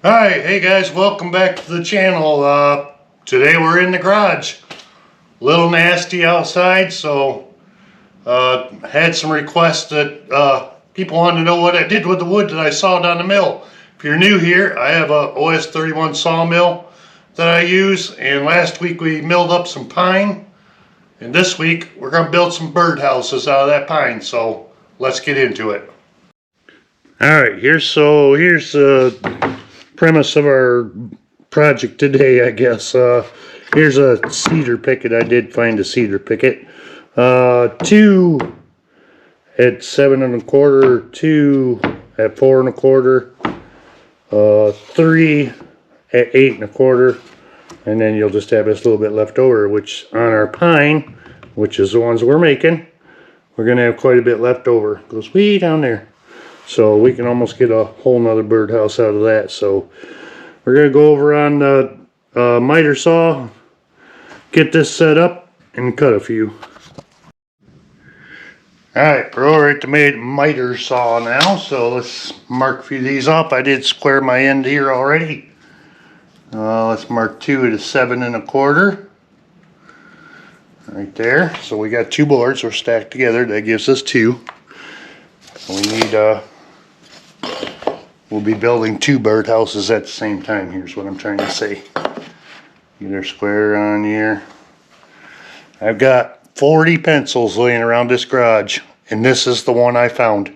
Hi, hey guys, welcome back to the channel. Today we're in the garage. A little nasty outside, so had some requests that people wanted to know what I did with the wood that I sawed down the mill. If you're new here, I have a OS 31 sawmill that I use, and last week we milled up some pine, and this week we're going to build some birdhouses out of that pine, so let's get into it. Alright, here's the premise of our project today, I guess. Here's a cedar picket. I did find a cedar picket. 2 at 7 1/4, 2 at 4 1/4, 3 at 8 1/4, and then you'll just have this little bit left over, which on our pine, which is the ones we're making, we're going to have quite a bit left over. It goes way down there. So we can almost get a whole nother birdhouse out of that. So we're going to go over on the miter saw, get this set up, and cut a few. Alright, we're over at the miter saw now, so let's mark a few of these off. I did square my end here already. Let's mark 2 at a 7 1/4. Right there. So we got 2 boards, we're stacked together. That gives us 2. We need we'll be building 2 birdhouses at the same time. Here's what I'm trying to say. Get our square on here. I've got 40 pencils laying around this garage, and this is the one I found.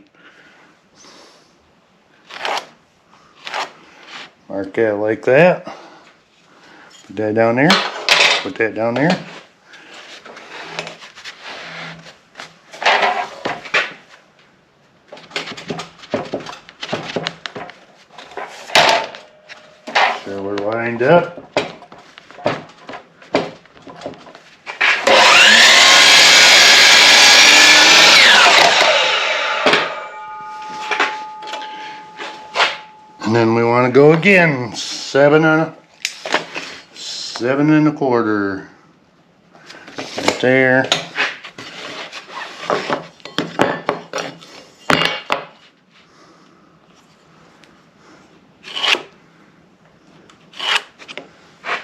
Mark that like that. Put that down there. Put that down there. So we're lined up. And then we want to go again, 7 1/4. Right there.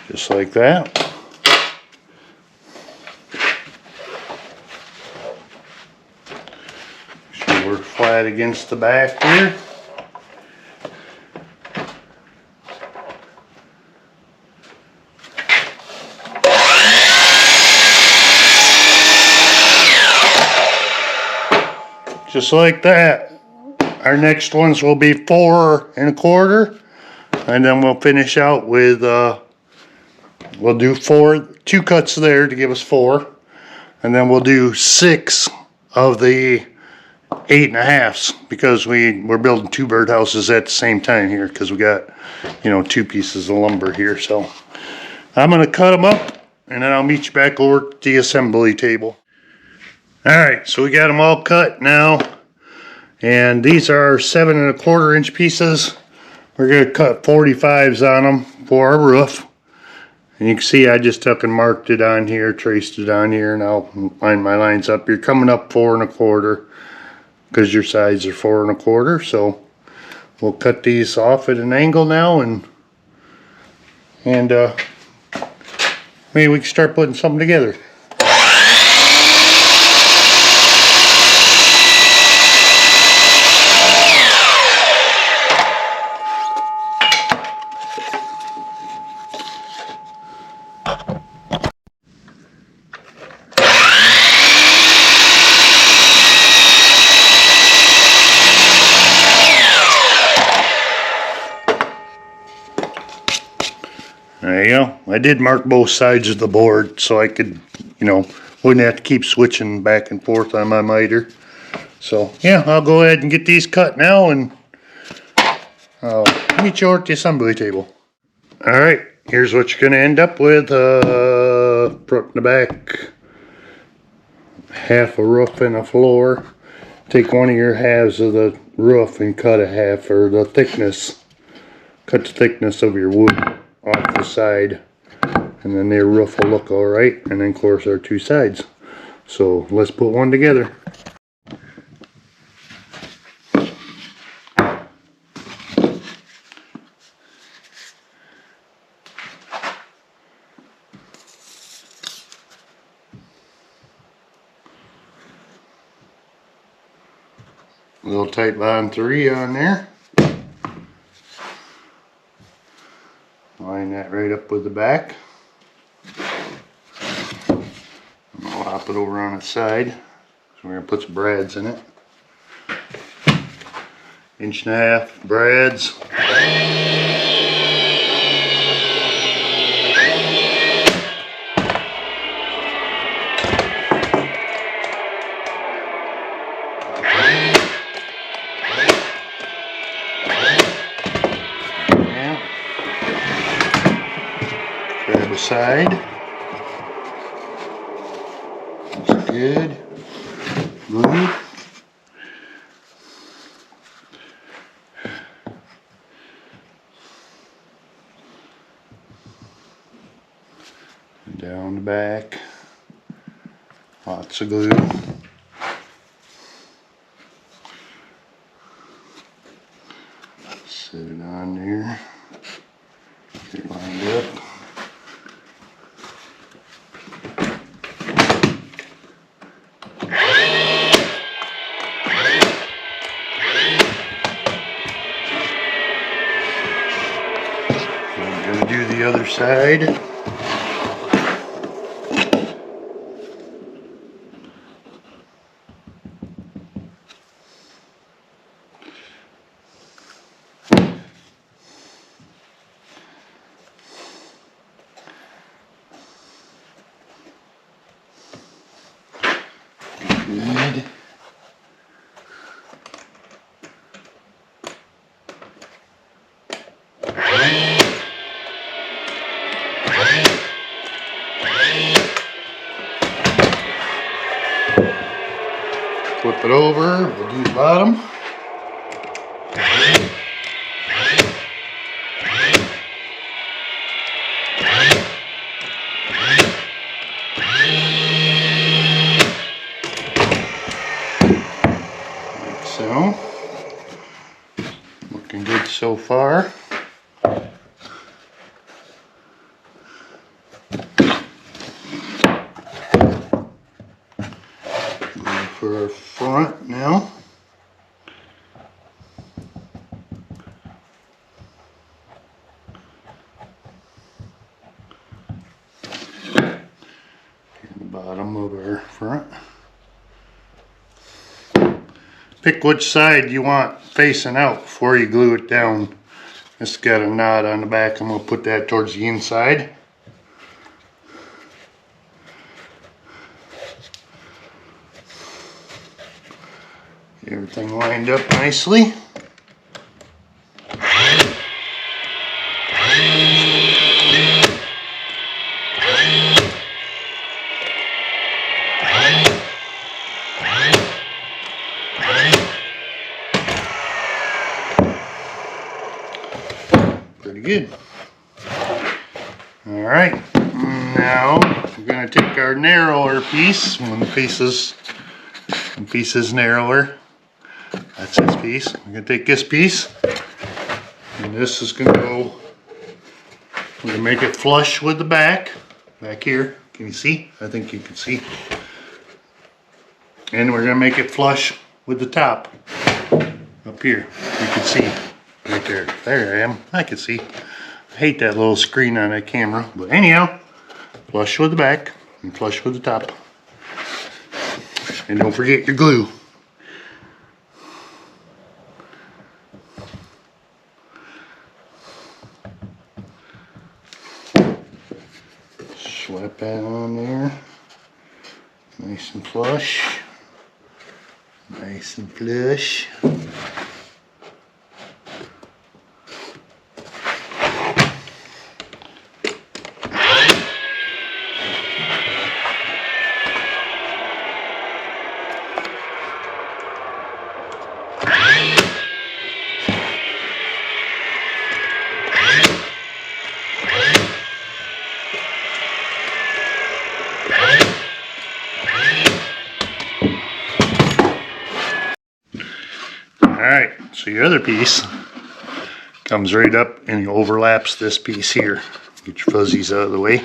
Just like that. Make sure we're flat against the back here. Just like that. Our next ones will be 4 1/4, and then we'll finish out with we'll do 2 cuts there to give us 4, and then we'll do 6 of the 8 1/2s, because we're building 2 birdhouses at the same time here, because we got 2 pieces of lumber here. So I'm gonna cut them up, and then I'll meet you back over at the assembly table. Alright, so we got them all cut now, and these are 7 1/4 inch pieces. We're going to cut 45s on them for our roof. And you can see I just took and marked it on here, traced it on here, and I'll line my lines up. You're coming up 4 1/4 because your sides are 4 1/4. So we'll cut these off at an angle now, and maybe we can start putting something together. There you go. I did mark both sides of the board so I could, wouldn't have to keep switching back and forth on my miter. So yeah, I'll go ahead and get these cut now, and I'll meet you over at the assembly table. Alright, here's what you're going to end up with. Front and the back, half a roof and a floor. Take one of your halves of the roof and cut a half, or the thickness. Cut the thickness of your wood off the side, and then their roof will look alright, and then of course our 2 sides. So let's put one together. little tight bond 3 on there. Line that right up with the back. And I'll hop it over on its side. So we're going to put some brads in it. 1.5 inch brads. Grab a side. That's good. Glue. Down the back. Lots of glue. Set it on there. Get it lined up. I'm going to do the other side. Good. Flip it over, we'll do the bottom. Like so. Looking good so far. Going for our front now. Bottom of our front. Pick which side you want facing out before you glue it down. It's got a knot on the back. I'm going to put that towards the inside. Get everything lined up nicely. Pretty good. Alright, now we're going to take our narrower piece. When the piece is narrower, that's this piece. We're going to take this piece, and this is going to go, we're going to make it flush with the back here. Can you see? I think you can see. And we're going to make it flush with the top up here. You can see. Right there. There I am. I can see. I hate that little screen on that camera. But anyhow, flush with the back and flush with the top. And don't forget your glue. Slap that on there. Nice and flush. Nice and flush. Alright, so your other piece comes right up and overlaps this piece here. Get your fuzzies out of the way.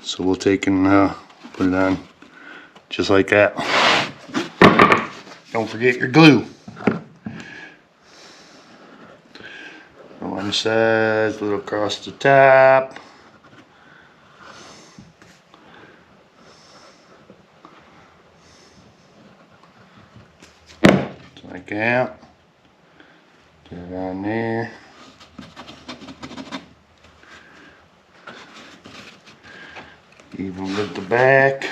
So we'll take and put it on just like that. Don't forget your glue. From one side, a little across the top. Like that. Get it on there. Even with the back.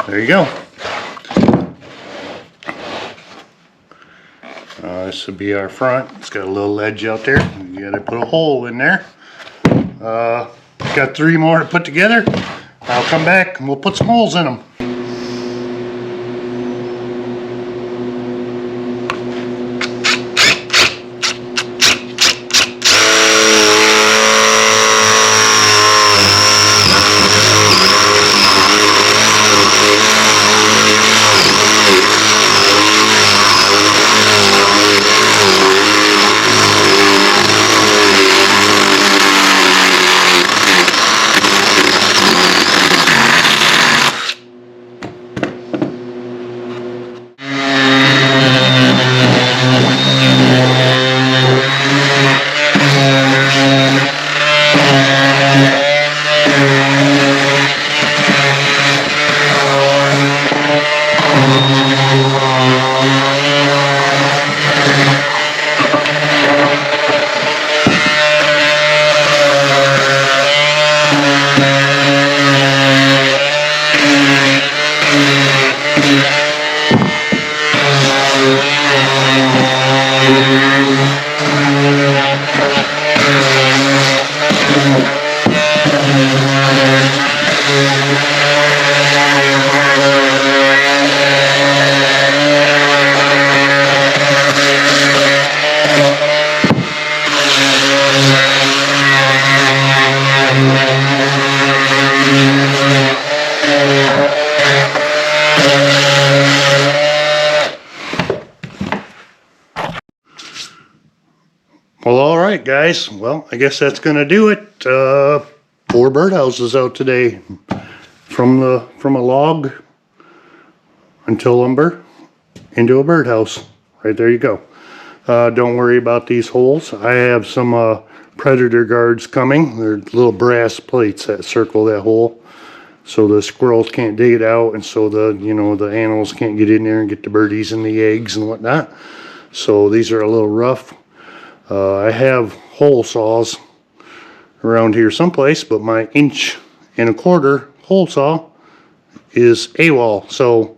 There you go. This will be our front. It's got a little ledge out there. You gotta put a hole in there. Got 3 more to put together. I'll come back and we'll put some holes in them. Well, alright guys, well, I guess that's gonna do it. 4 birdhouses out today. From a log until lumber into a birdhouse. Right there you go. Don't worry about these holes. I have some predator guards coming. They're little brass plates that circle that hole, so the squirrels can't dig it out, and so the animals can't get in there and get the birdies and the eggs and whatnot. So these are a little rough. I have hole saws around here someplace, but my 1.25" hole saw is AWOL, so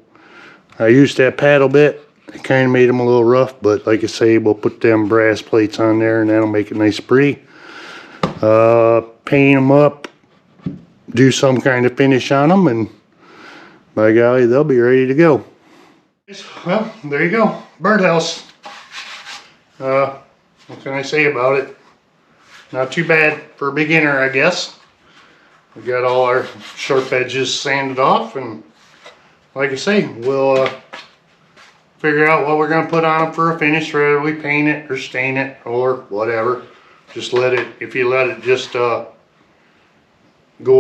I used that paddle bit. It kind of made them a little rough, but like I say, we'll put them brass plates on there and that'll make it nice and pretty. Paint them up, do some kind of finish on them, and by golly, they'll be ready to go. Well, there you go, birdhouse. What can I say about it? Not too bad for a beginner, I guess. We got all our sharp edges sanded off, and like I say, we'll figure out what we're going to put on them for a finish, whether we paint it or stain it or whatever. Just let it, if you let it just go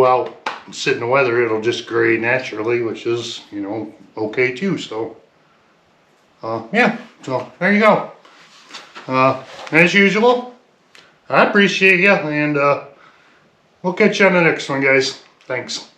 out and sit in the weather, it'll just gray naturally, which is, okay too. So, yeah, so there you go. As usual, I appreciate you, and we'll catch you on the next one, guys. Thanks.